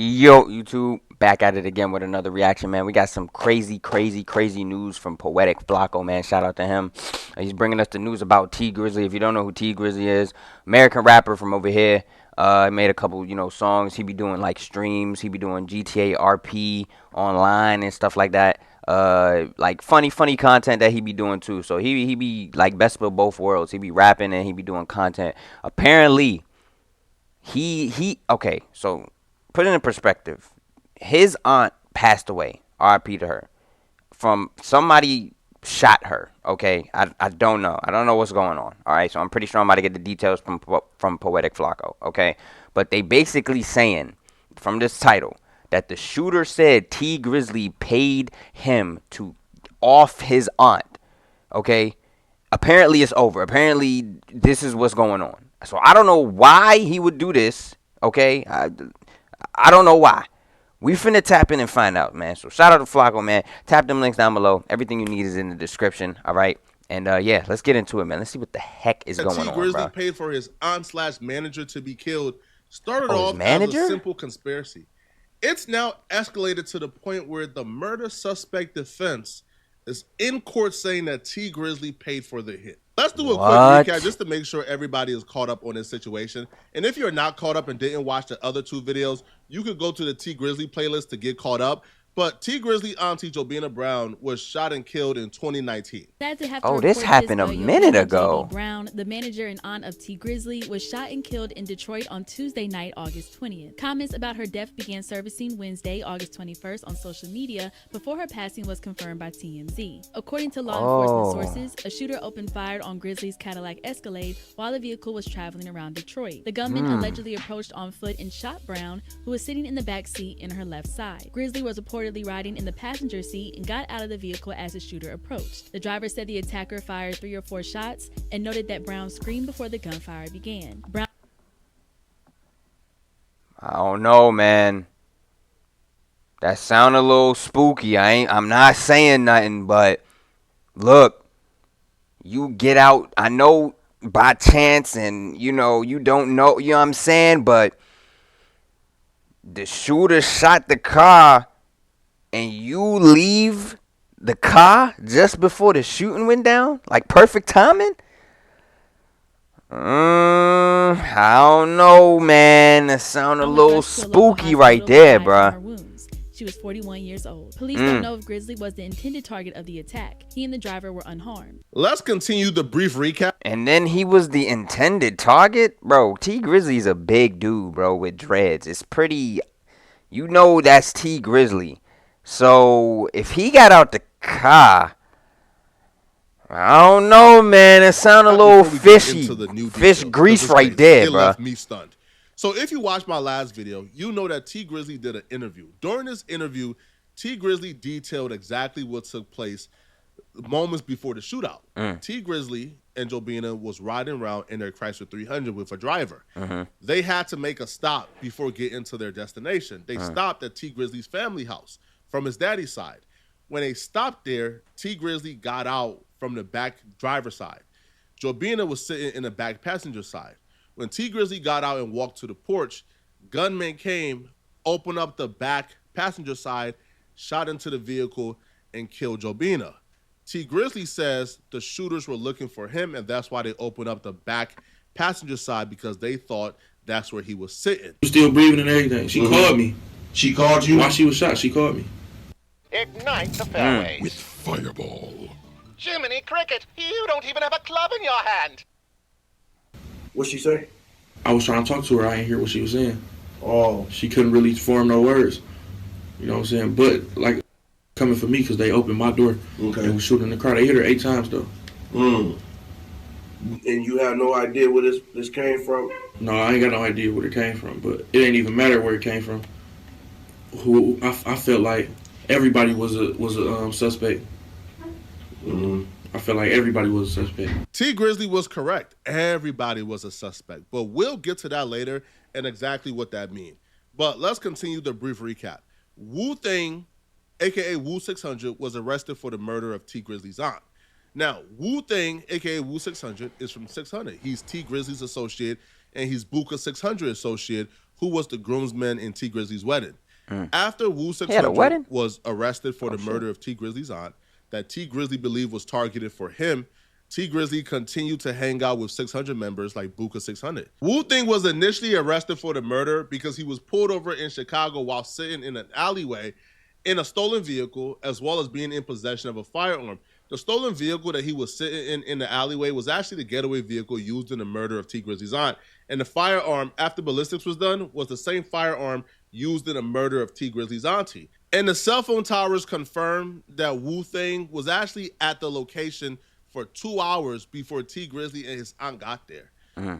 Yo, YouTube, back at it again with another reaction, man. We got some crazy news from Poetic Flacco, man. Shout out to him. He's bringing us the news about T Grizzly. If you don't know who T Grizzly is, American rapper from over here. He made a couple, songs. He be doing like streams. He be doing GTA RP online and stuff like that. Like funny content that he be doing too. So he be like best of both worlds. He be rapping and he be doing content. Apparently, he okay. So put it in perspective. His aunt passed away. R.I.P. to her. From somebody shot her. Okay, I don't know. I don't know what's going on. All right, so I'm pretty sure I'm about to get the details from Poetic Flacco. Okay, but they basically saying from this title that the shooter said T Grizzly paid him to off his aunt. Okay, apparently it's over. Apparently this is what's going on. So I don't know why he would do this. Okay, I don't know why. We finna tap in and find out, man. So shout out to Flacco, man. Tap them links down below. Everything you need is in the description. All right. And yeah, let's get into it, man. Let's see what the heck is going T on, Grizzly bro. paid for his aunt/manager to be killed. Started Oh, his off as manager? a simple conspiracy. It's now escalated to the point where the murder suspect defense is in court saying that T Grizzly paid for the hit. Let's do a What? quick recap just to make sure everybody is caught up on this situation. And if you're not caught up and didn't watch the other two videos, you could go to the T Grizzly playlist to get caught up. But T Grizzly auntie Jobina Brown was shot and killed in 2019. Oh, this happened a minute ago. Brown, the manager and aunt of T Grizzly, was shot and killed in Detroit on Tuesday night, August 20th. Comments about her death began surfacing Wednesday, August 21st on social media before her passing was confirmed by TMZ. According to law enforcement sources, a shooter opened fire on Grizzly's Cadillac Escalade while the vehicle was traveling around Detroit. The gunman allegedly approached on foot and shot Brown, who was sitting in the back seat in her left side. Grizzly was reportedly riding in the passenger seat and got out of the vehicle as the shooter approached. The driver said the attacker fired 3 or 4 shots and noted that Brown screamed before the gunfire began. I don't know, man. That sound a little spooky. I'm not saying nothing, but look, you get out. I know by chance and you don't know, you know what I'm saying, but the shooter shot the car and you leave the car just before the shooting went down? Like perfect timing? I don't know, man. That sound a little spooky right there, bruh. She was 41 years old. Police don't know if Grizzly was the intended target of the attack. He and the driver were unharmed. Let's continue the brief recap. And then he was the intended target? Bro, T Grizzly's a big dude, bro, with dreads. It's pretty... You know that's T Grizzly. So, if he got out the car... I don't know, man. It sounded a little fishy. Fish grease right there, bro. Left me stunned. So if you watched my last video, you know that T Grizzly did an interview. During this interview, T Grizzly detailed exactly what took place moments before the shootout. T Grizzly and Jobina was riding around in their Chrysler 300 with a driver. They had to make a stop before getting to their destination. They stopped at T Grizzly's family house from his daddy's side. When they stopped there, T Grizzly got out from the back driver's side. Jobina was sitting in the back passenger side. When T Grizzly got out and walked to the porch, gunmen came, opened up the back passenger side, shot into the vehicle, and killed Jobina. T Grizzly says the shooters were looking for him, and that's why they opened up the back passenger side, because they thought that's where he was sitting. Still breathing and everything. She called me. She called you? While she was shot, she called me. Ignite the fairways. With Fireball. Jiminy Cricket, you don't even have a club in your hand. What'd she say? I was trying to talk to her. I didn't hear what she was saying. Oh. She couldn't really form no words. You know what I'm saying? But, like, coming for me because they opened my door and was shooting in the car. They hit her 8 times, though. And you have no idea where this came from? No, I ain't got no idea where it came from. But it ain't even matter where it came from. I felt like everybody was a suspect. I felt like everybody was a suspect. T Grizzly was correct. Everybody was a suspect. But we'll get to that later and exactly what that means. But let's continue the brief recap. Wu Thing, a.k.a. Wu 600, was arrested for the murder of T Grizzly's aunt. Now, Wu Thing, a.k.a. Wu 600, is from 600. He's T Grizzly's associate, and he's Buka 600 associate, who was the groomsman in T Grizzly's wedding. After Wu He had a 600 wedding? was arrested for the murder of T Grizzly's aunt, that T Grizzly believed was targeted for him, T Grizzly continued to hang out with 600 members like Buka 600. Wu Thing was initially arrested for the murder because he was pulled over in Chicago while sitting in an alleyway in a stolen vehicle, as well as being in possession of a firearm. The stolen vehicle that he was sitting in the alleyway was actually the getaway vehicle used in the murder of T Grizzly's aunt. And the firearm, after ballistics was done, was the same firearm used in the murder of T Grizzly's auntie. And the cell phone towers confirmed that Wu Thing was actually at the location for 2 hours before T Grizzly and his aunt got there.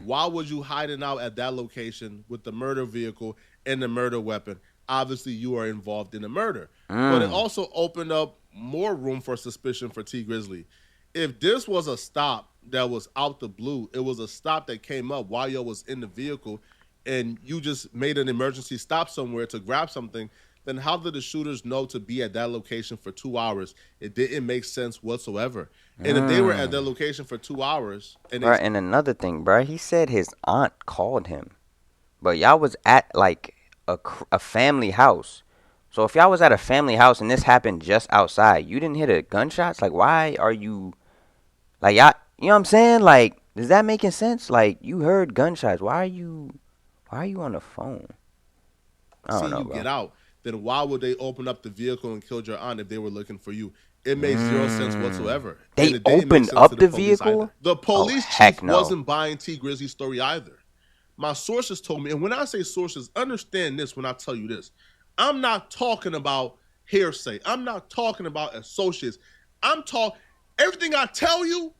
Why was you hiding out at that location with the murder vehicle and the murder weapon? Obviously, you are involved in the murder. But it also opened up more room for suspicion for T Grizzly. If this was a stop that was out the blue, it was a stop that came up while you was in the vehicle and you just made an emergency stop somewhere to grab something, then how did the shooters know to be at that location for 2 hours? It didn't make sense whatsoever. And if they were at that location for 2 hours... And another thing, bro, he said his aunt called him. But y'all was at, like, a family house. So if y'all was at a family house and this happened just outside, you didn't hear the gunshots? Like, why are you... Like, y'all... You know what I'm saying? Like, is that making sense? Like, you heard gunshots. Why are you on the phone? I don't know, bro. Get out. Then why would they open up the vehicle and kill your aunt if they were looking for you? It made zero sense whatsoever. They opened up the vehicle? Either. The police chief wasn't buying T Grizzly's story either. My sources told me, and when I say sources, understand this when I tell you this. I'm not talking about hearsay. I'm not talking about associates. Everything I tell you,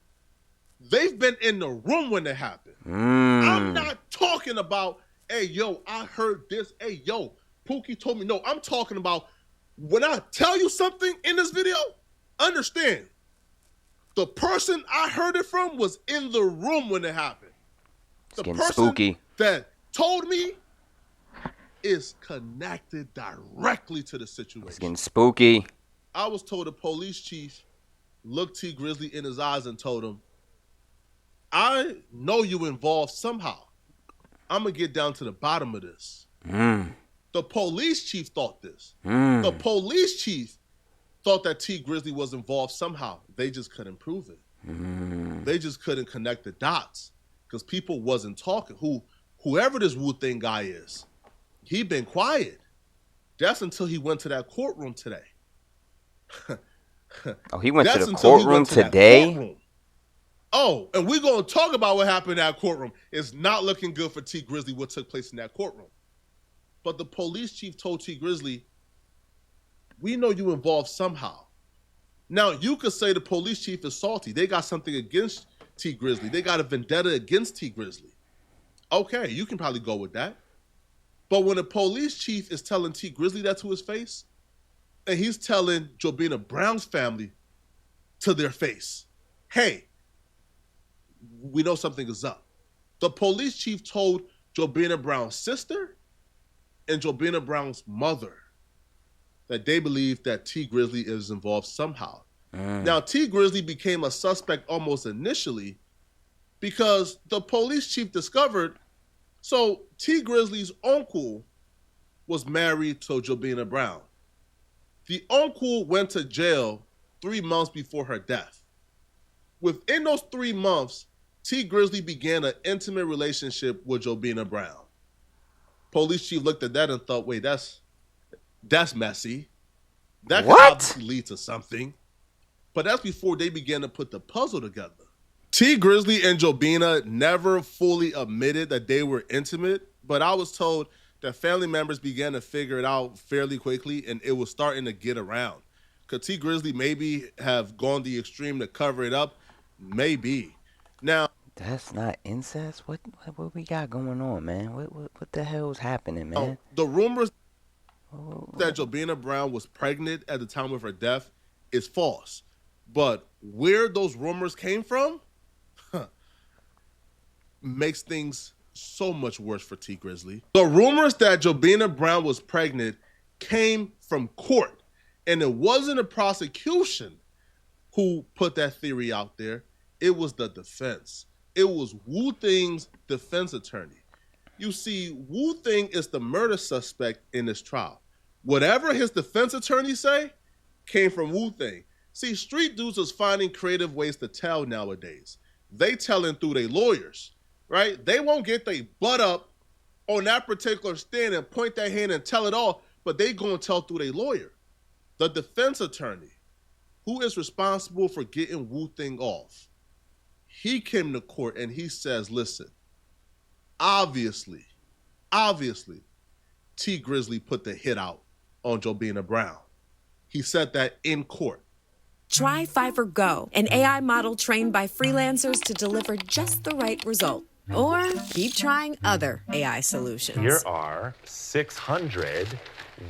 they've been in the room when it happened. I'm not talking about, hey, yo, I heard this. Hey, yo, Pookie told me. No, I'm talking about when I tell you something in this video, understand, the person I heard it from was in the room when it happened. It's getting spooky. That told me is connected directly to the situation. It's getting spooky. I was told the police chief looked T Grizzly in his eyes and told him, I know you involved somehow. I'm going to get down to the bottom of this. The police chief thought this. The police chief thought that T Grizzly was involved somehow. They just couldn't prove it. They just couldn't connect the dots because people wasn't talking. Whoever this Wu Thing guy is, he been quiet. That's until he went to that courtroom today. Oh, he went to the courtroom today? Oh, and we're going to talk about what happened in that courtroom. It's not looking good for T Grizzly, what took place in that courtroom. But the police chief told T Grizzly, we know you involved somehow. Now, you could say the police chief is salty. They got something against T Grizzly. They got a vendetta against T Grizzly. Okay, you can probably go with that. But when the police chief is telling T Grizzly that to his face, and he's telling Jobina Brown's family to their face, hey, we know something is up. The police chief told Jobina Brown's sister and Jobina Brown's mother that they believe that T Grizzly is involved somehow. Now, T Grizzly became a suspect almost initially because the police chief discovered, so T Grizzly's uncle was married to Jobina Brown. The uncle went to jail 3 months before her death. Within those 3 months, T Grizzly began an intimate relationship with Jobina Brown. Police chief looked at that and thought, wait, that's messy. That could obviously lead to something. But that's before they began to put the puzzle together. T Grizzly and Jobina never fully admitted that they were intimate, but I was told that family members began to figure it out fairly quickly and it was starting to get around. Could T Grizzly maybe have gone the extreme to cover it up? Maybe. Now, that's not incest? What we got going on, man? What the hell's happening, man? The rumors that Jobina Brown was pregnant at the time of her death is false. But where those rumors came from makes things so much worse for T Grizzly. The rumors that Jobina Brown was pregnant came from court, and it wasn't a prosecution who put that theory out there. It was the defense. It was Wu Thing's defense attorney. You see, Wu Thing is the murder suspect in this trial. Whatever his defense attorney say came from Wu Thing. See, street dudes is finding creative ways to tell nowadays. They telling through their lawyers, right? They won't get their butt up on that particular stand and point their hand and tell it all, but they gonna tell through their lawyer. The defense attorney, who is responsible for getting Wu Thing off, he came to court and he says, listen, obviously, T Grizzly put the hit out on Jobina Brown. He said that in court. Try Fiverr Go, an AI model trained by freelancers to deliver just the right result. Or keep trying other AI solutions. Here are 600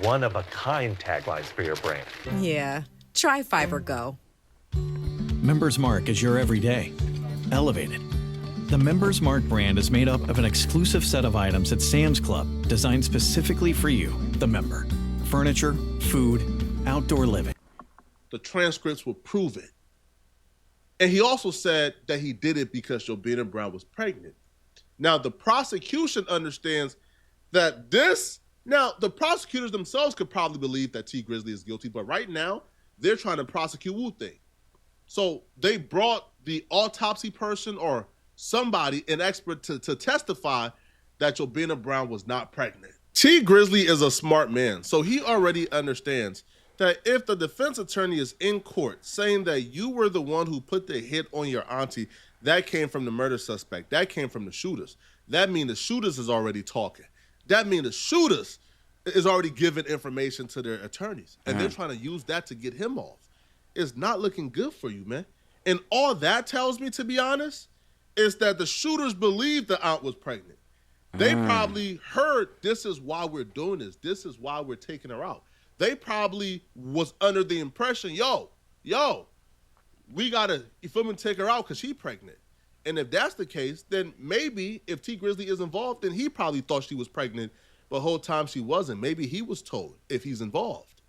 one-of-a-kind taglines for your brand. Yeah, try Fiverr Go. Members Mark is your everyday. Elevated. The Members Mark brand is made up of an exclusive set of items at Sam's Club designed specifically for you, the member. Furniture, food, outdoor living. The transcripts will prove it. And he also said that he did it because Jobina Brown was pregnant. Now, the prosecution understands that the prosecutors themselves could probably believe that T Grizzly is guilty, but right now, they're trying to prosecute Wu Thing. So they brought the autopsy person or somebody, an expert, to testify that Jobina Brown was not pregnant. T Grizzly is a smart man, so he already understands that if the defense attorney is in court saying that you were the one who put the hit on your auntie, that came from the murder suspect, that came from the shooters. That means the shooters is already talking. That means the shooters is already giving information to their attorneys, and they're trying to use that to get him off. It's not looking good for you, man. And all that tells me, to be honest, is that the shooters believed the aunt was pregnant. They probably heard, this is why we're doing this. This is why we're taking her out. They probably was under the impression, yo, we gotta, you feel me, take her out because she's pregnant. And if that's the case, then maybe if T Grizzly is involved, then he probably thought she was pregnant the whole time she wasn't. Maybe he was told if he's involved,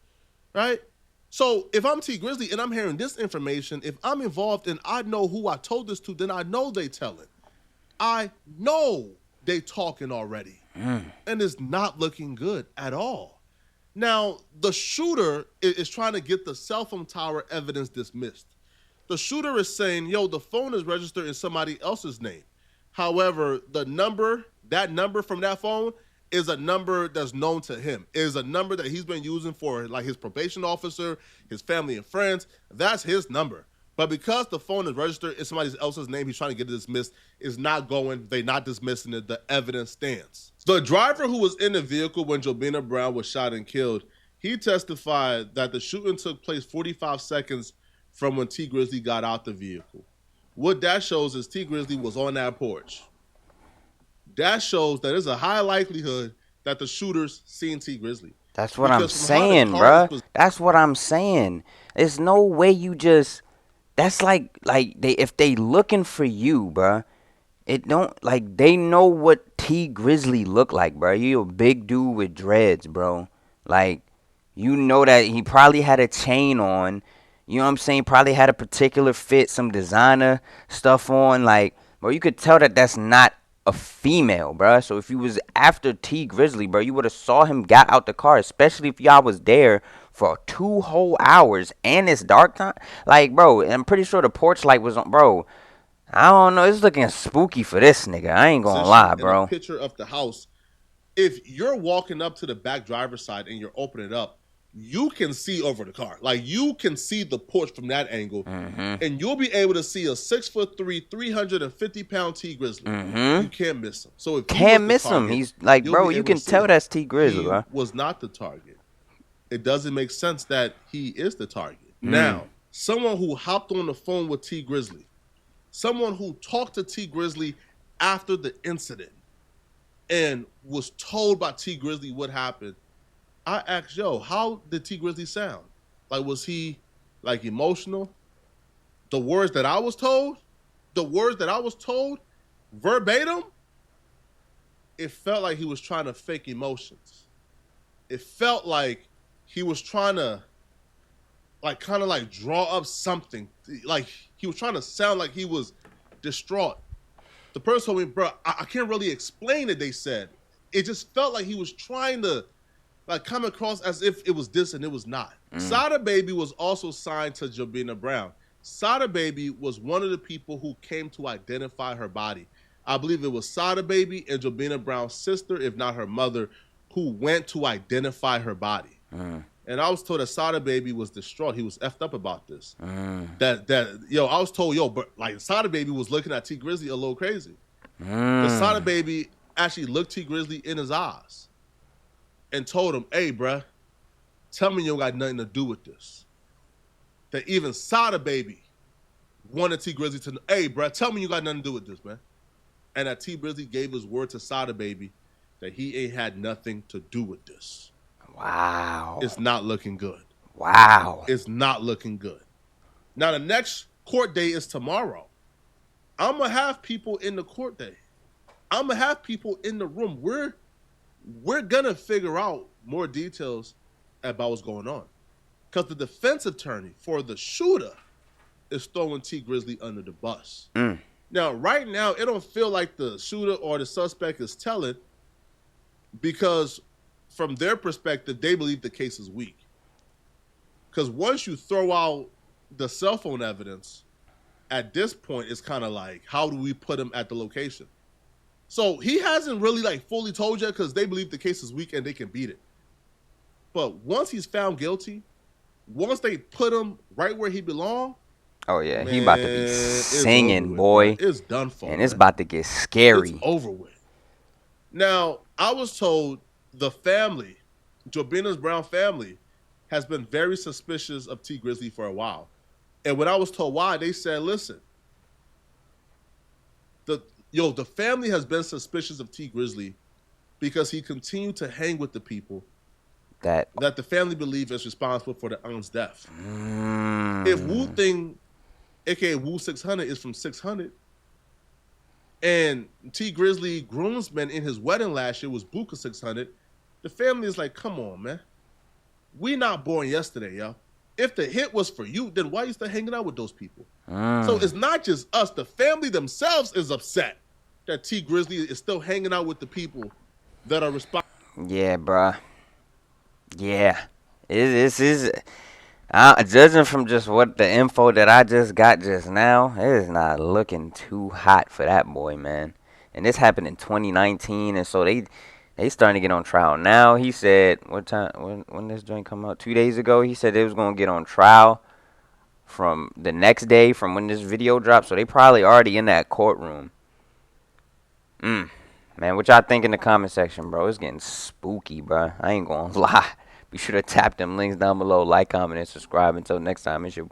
right? So if I'm T Grizzly and I'm hearing this information, if I'm involved and I know who I told this to, then I know they telling. I know they talking already. And it's not looking good at all. Now, the shooter is trying to get the cell phone tower evidence dismissed. The shooter is saying, yo, the phone is registered in somebody else's name. However, that number from that phone is a number that's known to him. It is a number that he's been using for like his probation officer, his family and friends. That's his number. But because the phone is registered in somebody else's name, he's trying to get it dismissed. It's not going. They're not dismissing it. The evidence stands. The driver who was in the vehicle when Jobina Brown was shot and killed, he testified that the shooting took place 45 seconds from when T Grizzly got out the vehicle. What that shows is T Grizzly was on that porch. That shows that there's a high likelihood that the shooters seen T Grizzly. That's what I'm saying, bruh. That's what I'm saying. There's no way you just... That's like if they looking for you, bruh. It don't, like, they know what T Grizzly look like, bruh. You a big dude with dreads, bro. Like, you know that he probably had a chain on. You know what I'm saying? Probably had a particular fit, some designer stuff on. Like, bro, you could tell that that's not a female, bruh. So if you was after T Grizzly, bro, you would have saw him got out the car, especially if y'all was there for 2 whole hours and it's dark time. Like, bro, I'm pretty sure the porch light was on, bro. I don't know. It's looking spooky for this nigga. I ain't gonna lie, bro. In a picture of the house, if you're walking up to the back driver's side and you're opening it up, you can see over the car. Like, you can see the porch from that angle, and you'll be able to see a 6'3", 350-pound T Grizzly. You can't miss him. So if can't miss him. He's like, bro, you can tell that's T Grizzly, bro. Was not the target. It doesn't make sense that he is the target. Now, someone who hopped on the phone with T Grizzly, someone who talked to T Grizzly after the incident and was told by T Grizzly what happened, I asked, yo, how did T Grizzly sound? Like, was he, like, emotional? The words that I was told verbatim, it felt like he was trying to fake emotions. It felt like he was trying to, like, kind of like draw up something. Like, he was trying to sound like he was distraught. The person told me, bro, I can't really explain it, they said. It just felt like he was trying to like come across as if it was this and it was not. Sada Baby was also signed to Jobina Brown. Sada Baby was one of the people who came to identify her body. I believe it was Sada Baby and Jobina Brown's sister, if not her mother, who went to identify her body. And I was told that Sada Baby was distraught. He was effed up about this. I was told, but like Sada Baby was looking at T Grizzly a little crazy. The Sada Baby actually looked T Grizzly in his eyes and told him, hey, bruh, tell me you don't got nothing to do with this. That even Sada Baby wanted T Grizzly to know, hey, bruh, tell me you got nothing to do with this, man. And that T Grizzly gave his word to Sada Baby that he ain't had nothing to do with this. Wow. It's not looking good. Wow. It's not looking good. Now, the next court day is tomorrow. I'm going to have people in the court day. I'm going to have people in the room. We're going to figure out more details about what's going on. Because the defense attorney for the shooter is throwing T Grizzly under the bus. Now, right now, it don't feel like the shooter or the suspect is telling, because from their perspective, they believe the case is weak. Because once you throw out the cell phone evidence, at this point, it's kind of like, how do we put him at the location? So he hasn't really like fully told you, because they believe the case is weak and they can beat it. But once he's found guilty, once they put him right where he belongs, oh yeah, man, he about to be singing, boy. It's done for. And it's about to get scary. It's over with. Now, I was told the family, Jobina Brown family, has been very suspicious of T Grizzly for a while. And when I was told why, they said, listen, the family has been suspicious of T Grizzly because he continued to hang with the people that the family believe is responsible for the aunt's death. If Wu Thing, aka Wu 600, is from 600, and T Grizzly groomsman in his wedding last year was Buka 600, the family is like, come on, man. We not born yesterday, yo. If the hit was for you, then why are you still hanging out with those people? So it's not just us. The family themselves is upset that T Grizzly is still hanging out with the people that are responsible. Yeah, bruh. Yeah. This is... judging from just what the info that I just got just now, it is not looking too hot for that boy, man. And this happened in 2019, and so they starting to get on trial now. He said, what time? When this joint come out? 2 days ago, he said they was gonna get on trial from the next day from when this video dropped. So they probably already in that courtroom. Man, what y'all think in the comment section, bro? It's getting spooky, bro. I ain't gonna lie. Be sure to tap them links down below, like, comment, and subscribe. Until next time, it's your